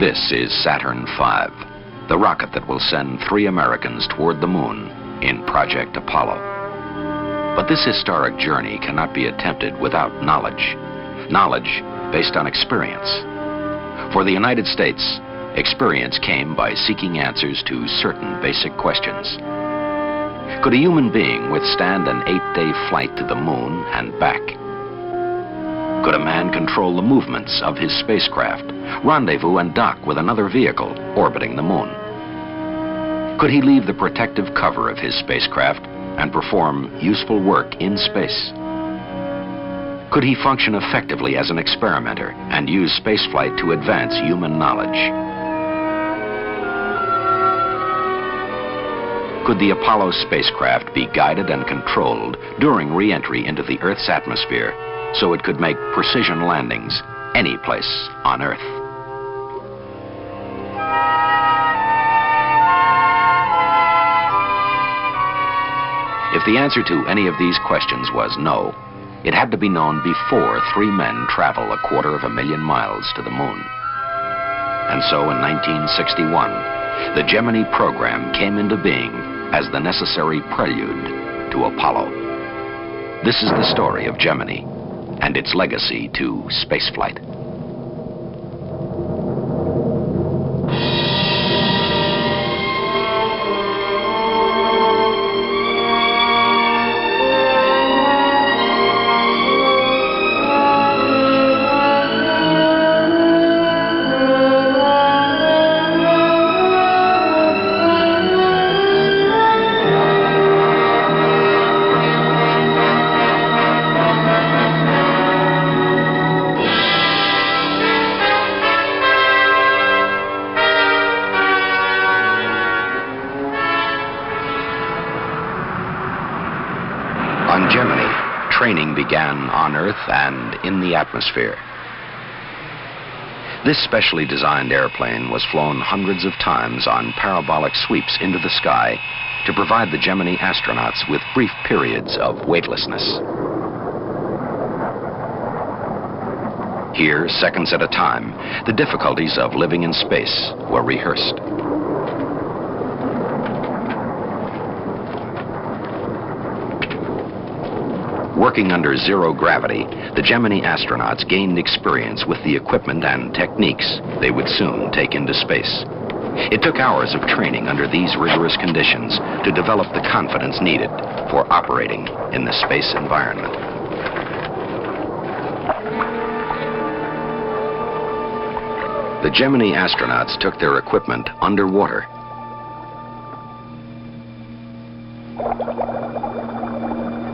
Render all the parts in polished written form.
This is Saturn V, the rocket that will send 3 Americans toward the moon in Project Apollo. But this historic journey cannot be attempted without knowledge. Knowledge based on experience. For the United States, experience came by seeking answers to certain basic questions. Could a human being withstand an 8-day flight to the moon and back? Could a man control the movements of his spacecraft, rendezvous and dock with another vehicle orbiting the moon? Could he leave the protective cover of his spacecraft and perform useful work in space? Could he function effectively as an experimenter and use spaceflight to advance human knowledge? Could the Apollo spacecraft be guided and controlled during re-entry into the Earth's atmosphere so it could make precision landings any place on Earth? If the answer to any of these questions was no, it had to be known before 3 men travel 250,000 miles to the moon. And so in 1961, the Gemini program came into being as the necessary prelude to Apollo. This is the story of Gemini and its legacy to spaceflight. On Gemini, training began on Earth and in the atmosphere. This specially designed airplane was flown hundreds of times on parabolic sweeps into the sky to provide the Gemini astronauts with brief periods of weightlessness. Here, seconds at a time, the difficulties of living in space were rehearsed. Working under zero gravity, the Gemini astronauts gained experience with the equipment and techniques they would soon take into space. It took hours of training under these rigorous conditions to develop the confidence needed for operating in the space environment. The Gemini astronauts took their equipment underwater.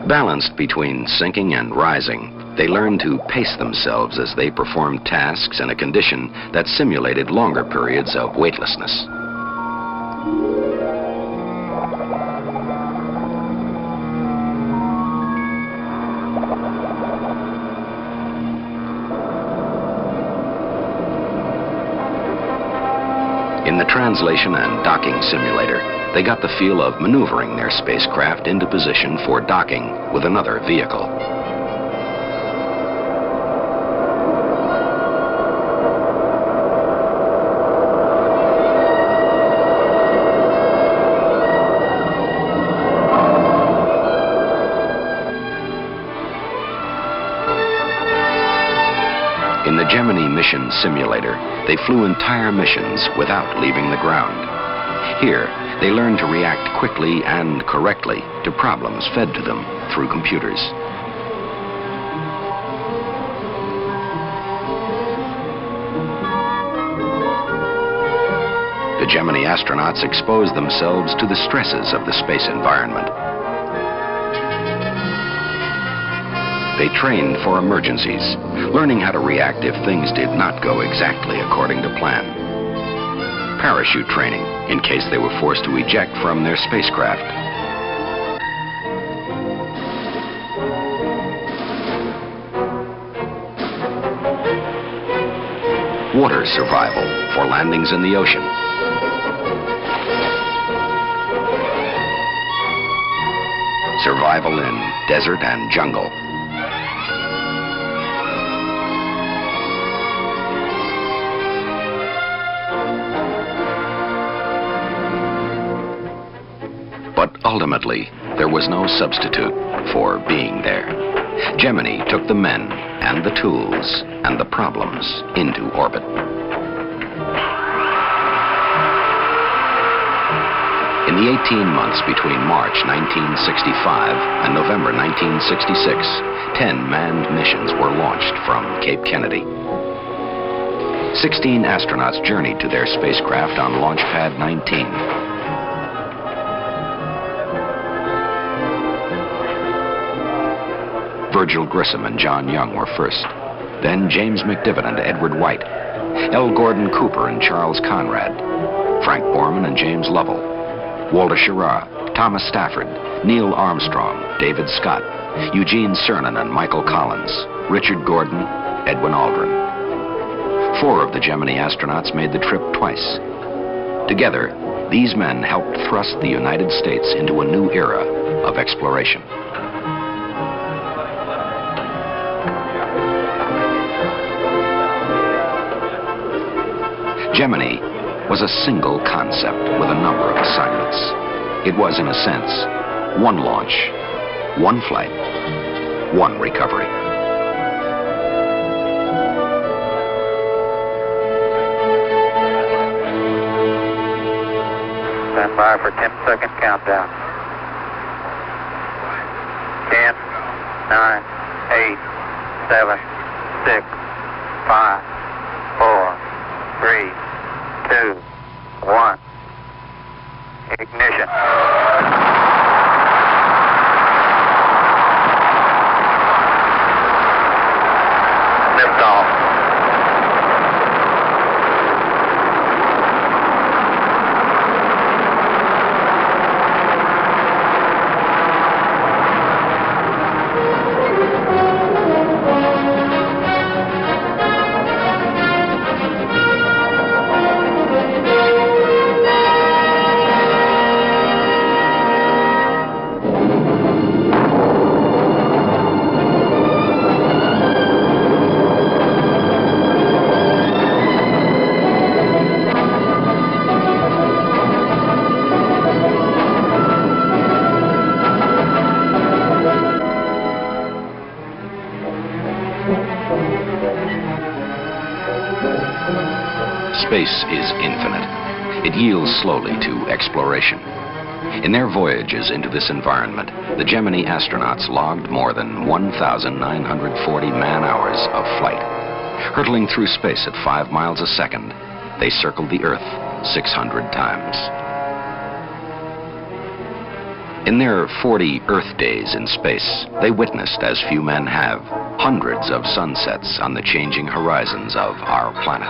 Balanced between sinking and rising, they learned to pace themselves as they performed tasks in a condition that simulated longer periods of weightlessness. In the translation and docking simulator, they got the feel of maneuvering their spacecraft into position for docking with another vehicle. In the Gemini mission simulator, they flew entire missions without leaving the ground. Here, they learned to react quickly and correctly to problems fed to them through computers. The Gemini astronauts exposed themselves to the stresses of the space environment. They trained for emergencies, learning how to react if things did not go exactly according to plan. Parachute training, in case they were forced to eject from their spacecraft. Water survival for landings in the ocean. Survival in desert and jungle. Ultimately, there was no substitute for being there. Gemini took the men and the tools and the problems into orbit. In the 18 months between March 1965 and November 1966, 10 manned missions were launched from Cape Kennedy. 16 astronauts journeyed to their spacecraft on Launch Pad 19. Virgil Grissom and John Young were first. Then James McDivitt and Edward White, L. Gordon Cooper and Charles Conrad, Frank Borman and James Lovell, Walter Schirra, Thomas Stafford, Neil Armstrong, David Scott, Eugene Cernan and Michael Collins, Richard Gordon, Edwin Aldrin. 4 of the Gemini astronauts made the trip twice. Together, these men helped thrust the United States into a new era of exploration. Gemini was a single concept with a number of assignments. It was, in a sense, one launch, one flight, one recovery. Stand by for 10-second countdown. 10, 9, 8, 7, 6, 5, 4, 3, 2, 1. Ignition. Liftoff. Space is infinite. It yields slowly to exploration. In their voyages into this environment, the Gemini astronauts logged more than 1,940 man-hours of flight. Hurtling through space at 5 miles a second, they circled the Earth 600 times. In their 40 Earth days in space, they witnessed, as few men have, hundreds of sunsets on the changing horizons of our planet.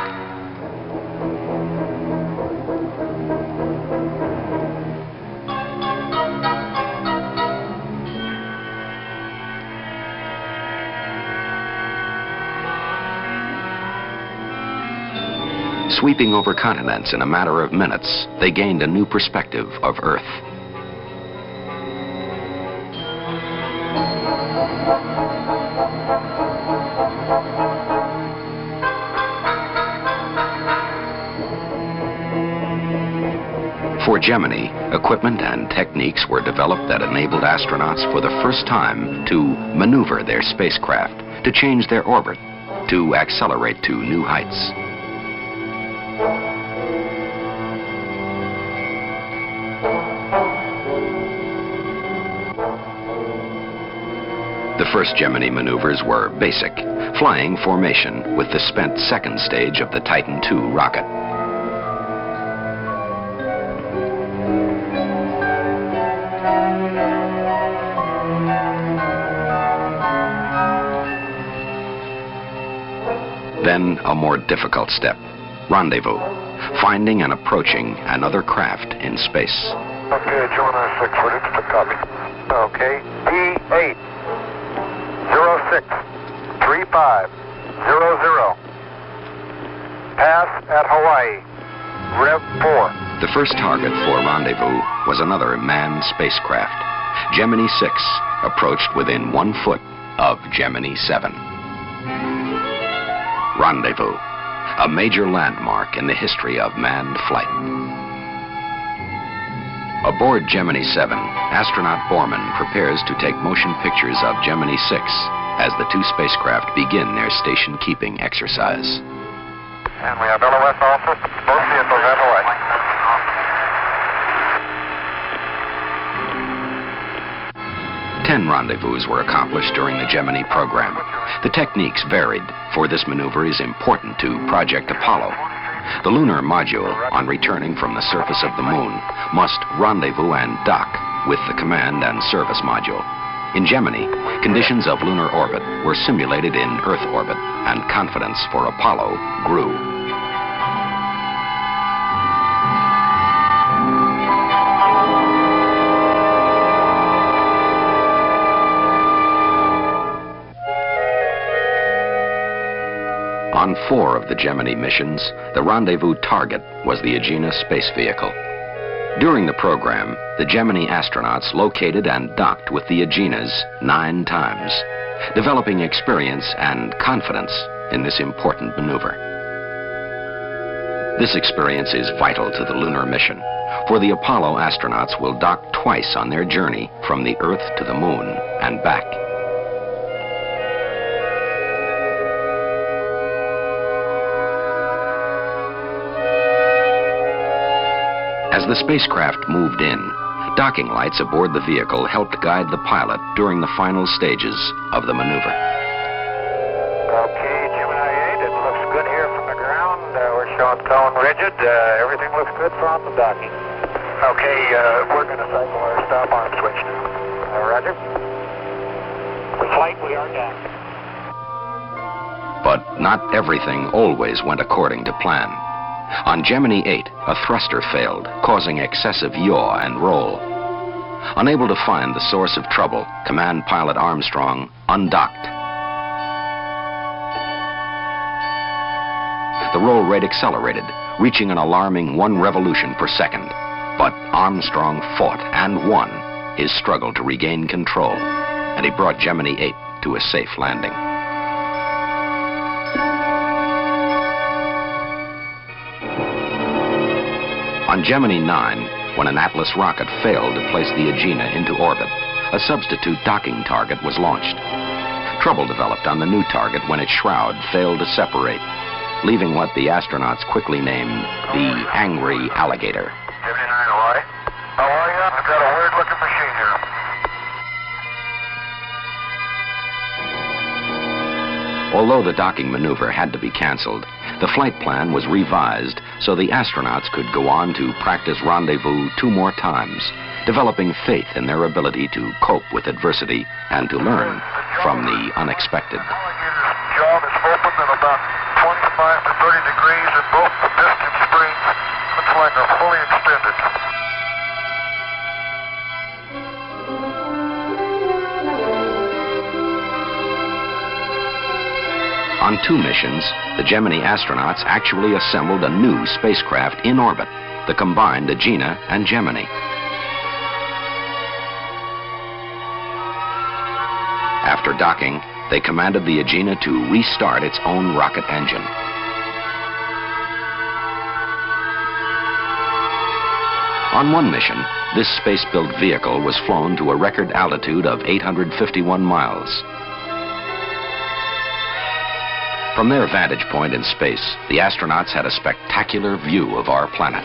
Sweeping over continents in a matter of minutes, they gained a new perspective of Earth. For Gemini, equipment and techniques were developed that enabled astronauts for the first time to maneuver their spacecraft, to change their orbit, to accelerate to new heights. The first Gemini maneuvers were basic, flying formation with the spent second stage of the Titan II rocket. Then a more difficult step, rendezvous, finding and approaching another craft in space. Okay, Gemini 6, ready to copy. Okay, D8, 06, 35, 00. Pass at Hawaii, Rev 4. The first target for rendezvous was another manned spacecraft. Gemini 6 approached within 1 foot of Gemini 7. Rendezvous, a major landmark in the history of manned flight. Aboard Gemini 7, astronaut Borman prepares to take motion pictures of Gemini 6 as the two spacecraft begin their station-keeping exercise. And we have LOS all systems. Both vehicles have away. 10 rendezvous were accomplished during the Gemini program. The techniques varied, for this maneuver is important to Project Apollo. The lunar module, on returning from the surface of the moon, must rendezvous and dock with the command and service module. In Gemini, conditions of lunar orbit were simulated in Earth orbit, and confidence for Apollo grew. On 4 of the Gemini missions, the rendezvous target was the Agena space vehicle. During the program, the Gemini astronauts located and docked with the Agenas 9 times, developing experience and confidence in this important maneuver. This experience is vital to the lunar mission, for the Apollo astronauts will dock twice on their journey from the Earth to the Moon and back. As the spacecraft moved in, docking lights aboard the vehicle helped guide the pilot during the final stages of the maneuver. Okay, Gemini 8, it looks good here from the ground. We're showing cone rigid. Everything looks good from the docking. Okay, we're going to cycle our stop arm switch now. Roger. For flight, we are down. But not everything always went according to plan. On Gemini 8, a thruster failed, causing excessive yaw and roll. Unable to find the source of trouble, Command Pilot Armstrong undocked. The roll rate accelerated, reaching an alarming 1 revolution per second. But Armstrong fought and won his struggle to regain control, and he brought Gemini 8 to a safe landing. On Gemini 9, when an Atlas rocket failed to place the Agena into orbit, a substitute docking target was launched. Trouble developed on the new target when its shroud failed to separate, leaving what the astronauts quickly named the Angry Alligator. Gemini 9, Hawaii. How are you? I've got a weird-looking machine here. Although the docking maneuver had to be canceled, the flight plan was revised so the astronauts could go on to practice rendezvous 2 more times, developing faith in their ability to cope with adversity and to learn from the unexpected. Alligator's jaw is open at about 25 to 30 degrees, and both the piston springs looks like are fully extended. On 2 missions, the Gemini astronauts actually assembled a new spacecraft in orbit, the combined Agena and Gemini. After docking, they commanded the Agena to restart its own rocket engine. On 1 mission, this space-built vehicle was flown to a record altitude of 851 miles. From their vantage point in space, the astronauts had a spectacular view of our planet.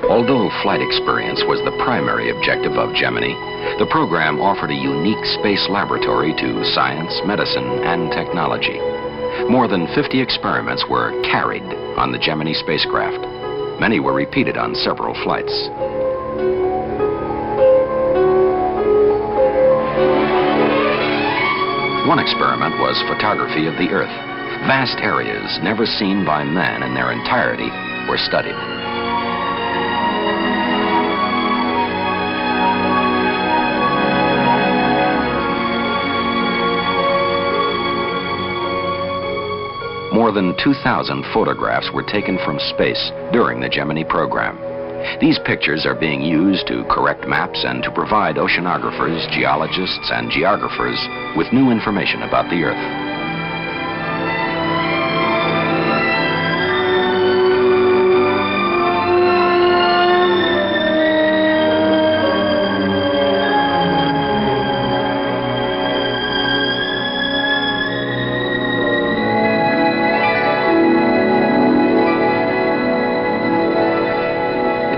Although flight experience was the primary objective of Gemini, the program offered a unique space laboratory to science, medicine, and technology. More than 50 experiments were carried on the Gemini spacecraft. Many were repeated on several flights. One experiment was photography of the Earth. Vast areas never seen by man in their entirety were studied. More than 2,000 photographs were taken from space during the Gemini program. These pictures are being used to correct maps and to provide oceanographers, geologists, and geographers with new information about the Earth.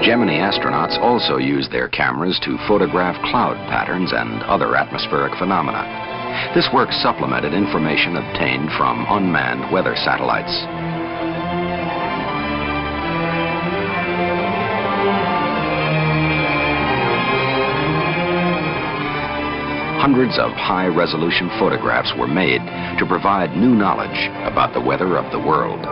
Gemini astronauts also use their cameras to photograph cloud patterns and other atmospheric phenomena. This work supplemented information obtained from unmanned weather satellites. Hundreds of high-resolution photographs were made to provide new knowledge about the weather of the world.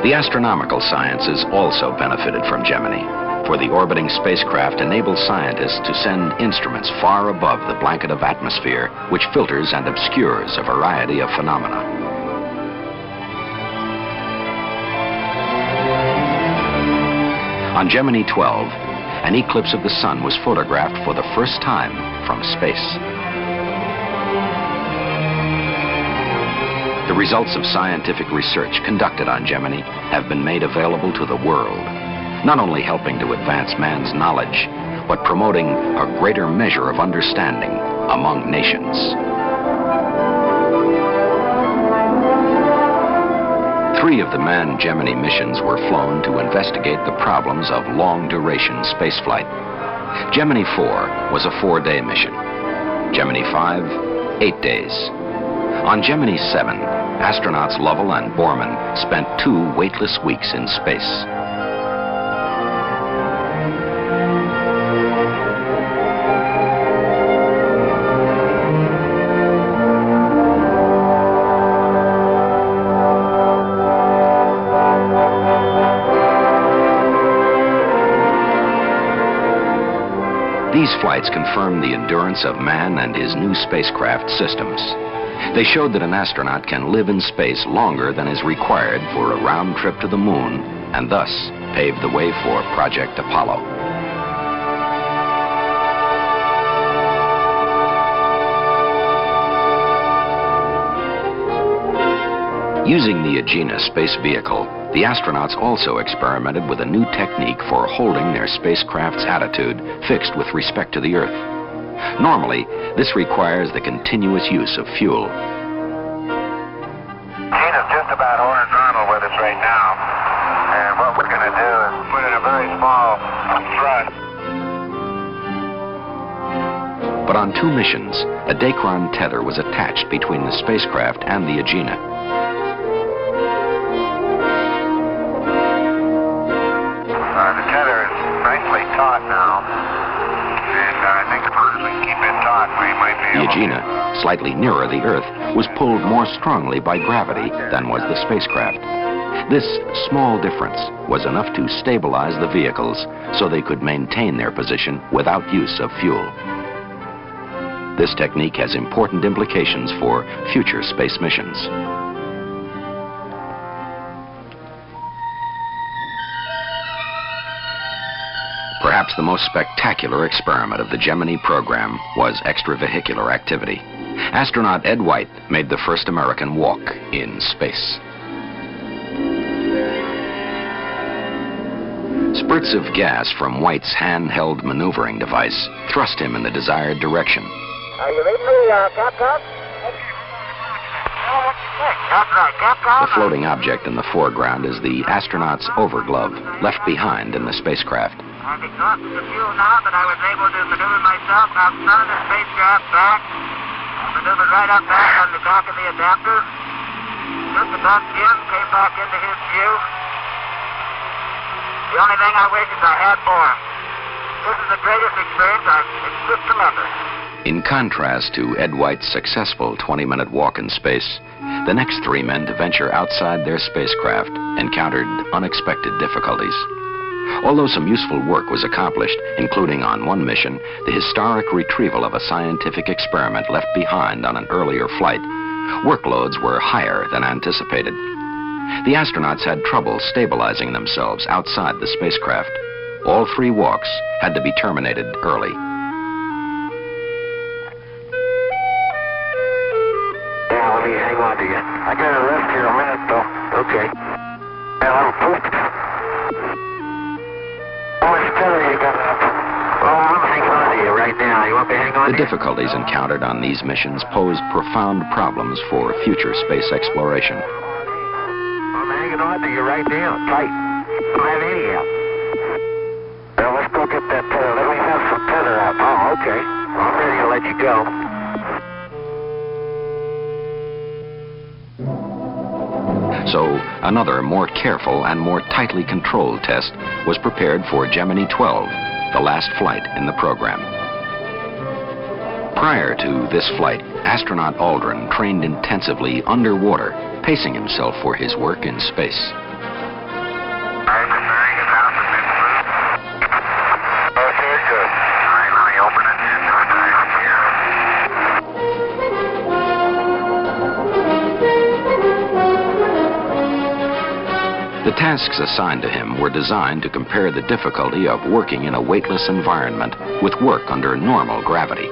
The astronomical sciences also benefited from Gemini, for the orbiting spacecraft enables scientists to send instruments far above the blanket of atmosphere, which filters and obscures a variety of phenomena. On Gemini 12, an eclipse of the sun was photographed for the first time from space. The results of scientific research conducted on Gemini have been made available to the world, not only helping to advance man's knowledge, but promoting a greater measure of understanding among nations. Three of the manned Gemini missions were flown to investigate the problems of long-duration spaceflight. Gemini 4 was a 4-day mission. Gemini 5, 8 days. On Gemini 7, astronauts Lovell and Borman spent 2 weightless weeks in space. These flights confirmed the endurance of man and his new spacecraft systems. They showed that an astronaut can live in space longer than is required for a round trip to the moon, and thus paved the way for Project Apollo. Using the Gemini space vehicle, the astronauts also experimented with a new technique for holding their spacecraft's attitude fixed with respect to the Earth. Normally, this requires the continuous use of fuel. Gina's just about horizontal with us right now. And what we're going to do is put in a very small thrust. But on 2 missions, a Dacron tether was attached between the spacecraft and the Gemini. The tether is nicely taut now. I think as long as we keep it taut, we might be able The Gemini, slightly nearer the Earth, was pulled more strongly by gravity than was the spacecraft. This small difference was enough to stabilize the vehicles so they could maintain their position without use of fuel. This technique has important implications for future space missions. Perhaps the most spectacular experiment of the Gemini program was extravehicular activity. Astronaut Ed White made the first American walk in space. Spurts of gas from White's handheld maneuvering device thrust him in the desired direction. Are you reading me, Capcom? The floating object in the foreground is the astronaut's overglove, left behind in the spacecraft. I've exhausted the fuel now, but I was able to maneuver myself outside the spacecraft back. Maneuvered right up back on the back of the adapter. Took the back Jim, came back into his view. The only thing I wish is I had more. This is the greatest experience it's just tremendous. In contrast to Ed White's successful 20-minute walk in space, the next 3 men to venture outside their spacecraft encountered unexpected difficulties. Although some useful work was accomplished, including on one mission, the historic retrieval of a scientific experiment left behind on an earlier flight, workloads were higher than anticipated. The astronauts had trouble stabilizing themselves outside the spacecraft. All 3 walks had to be terminated early. Yeah, let me hang on to you. I got to rest here a minute, though. Okay. Yeah, I'm pushed. How much tether you got left? Oh, I'm hanging on to you right now. You want me to hang on The to you? difficulties encountered on these missions posed profound problems for future space exploration. I'm hanging on to you right now, tight. Don't have any help. Well, let's go get that tether. Let me have some tether out. Oh, okay. I'm ready to let you go. So another more careful and more tightly controlled test was prepared for Gemini 12, the last flight in the program. Prior to this flight, astronaut Aldrin trained intensively underwater, pacing himself for his work in space. Okay, good. All right, let me open it. The tasks assigned to him were designed to compare the difficulty of working in a weightless environment with work under normal gravity.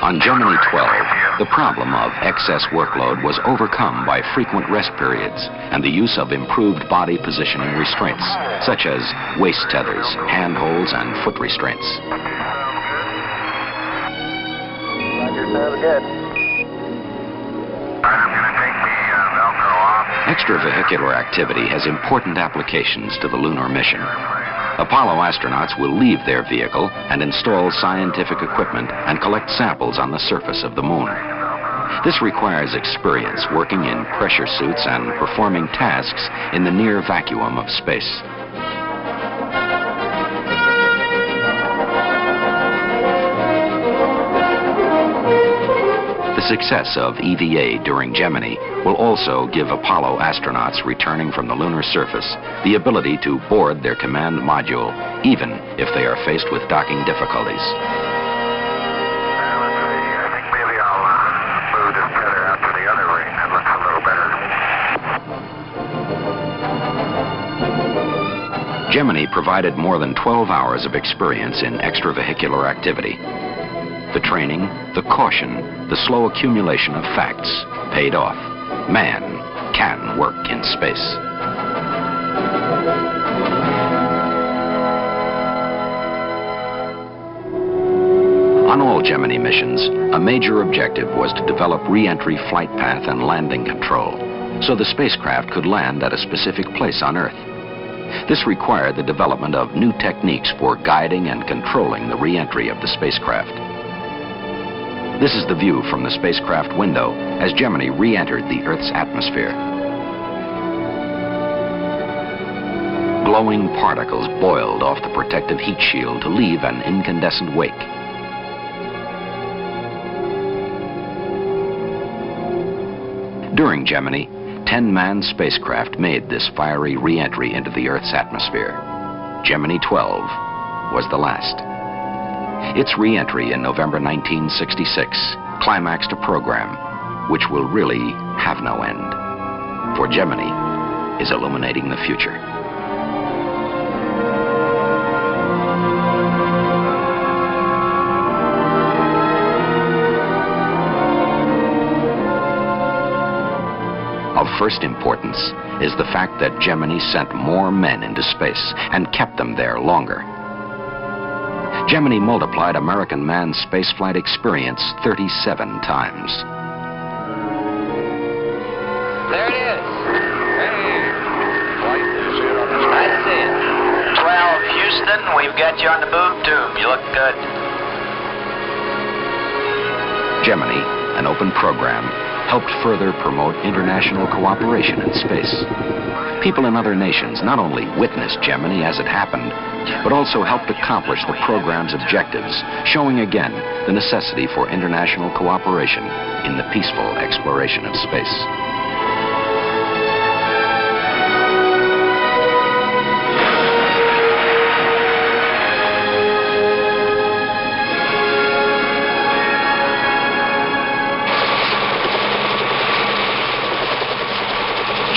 On Gemini 12, the problem of excess workload was overcome by frequent rest periods and the use of improved body positioning restraints, such as waist tethers, handholds, and foot restraints. Sounds good. I'm going to take the Velcro off. Extravehicular activity has important applications to the lunar mission. Apollo astronauts will leave their vehicle and install scientific equipment and collect samples on the surface of the moon. This requires experience working in pressure suits and performing tasks in the near vacuum of space. The success of EVA during Gemini will also give Apollo astronauts returning from the lunar surface the ability to board their command module, even if they are faced with docking difficulties. Let's see. I think maybe I'll move this tether out to the other ring. That looks a little better. Gemini provided more than 12 hours of experience in extravehicular activity. The training, the caution, the slow accumulation of facts paid off. Man can work in space. On all Gemini missions, a major objective was to develop re-entry flight path and landing control, so the spacecraft could land at a specific place on Earth. This required the development of new techniques for guiding and controlling the re-entry of the spacecraft. This is the view from the spacecraft window as Gemini re-entered the Earth's atmosphere. Glowing particles boiled off the protective heat shield to leave an incandescent wake. During Gemini, 10 manned spacecraft made this fiery re-entry into the Earth's atmosphere. Gemini 12 was the last. Its re-entry in November 1966 climaxed a program which will really have no end. For Gemini is illuminating the future. Of first importance is the fact that Gemini sent more men into space and kept them there longer. Gemini multiplied American manned spaceflight experience 37 times. There it is. Hey. That's it. 12, Houston, we've got you on the boob tube. You look good. Gemini, an open program, helped further promote international cooperation in space. People in other nations not only witnessed Gemini as it happened, but also helped accomplish the program's objectives, showing again the necessity for international cooperation in the peaceful exploration of space.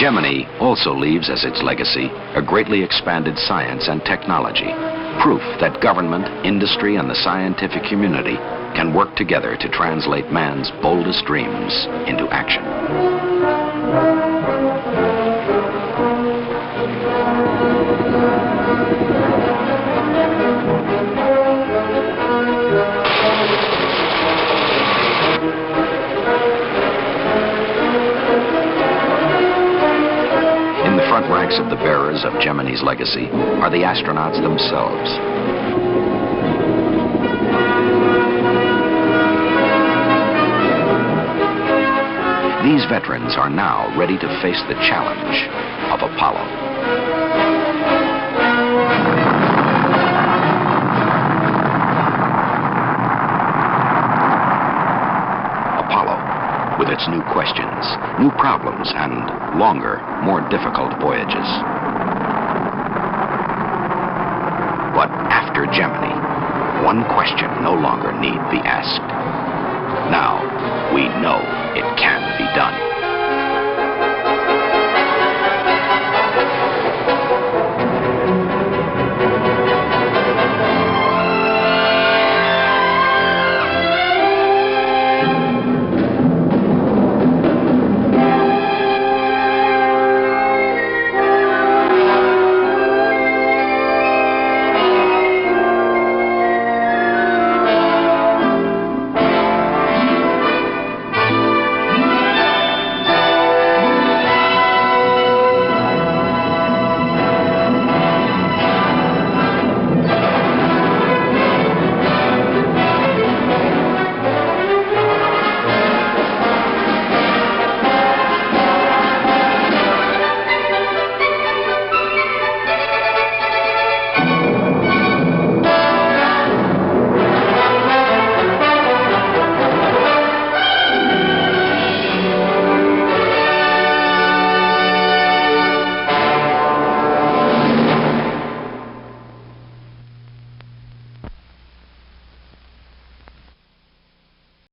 Gemini also leaves as its legacy a greatly expanded science and technology, proof that government, industry, and the scientific community can work together to translate man's boldest dreams into action. In the front ranks of the bearers of Gemini's legacy are the astronauts themselves. These veterans are now ready to face the challenge of Apollo. Apollo, with its new questions, new problems, and longer, more difficult voyages. But after Gemini, one question no longer need be asked. Now, we know it can.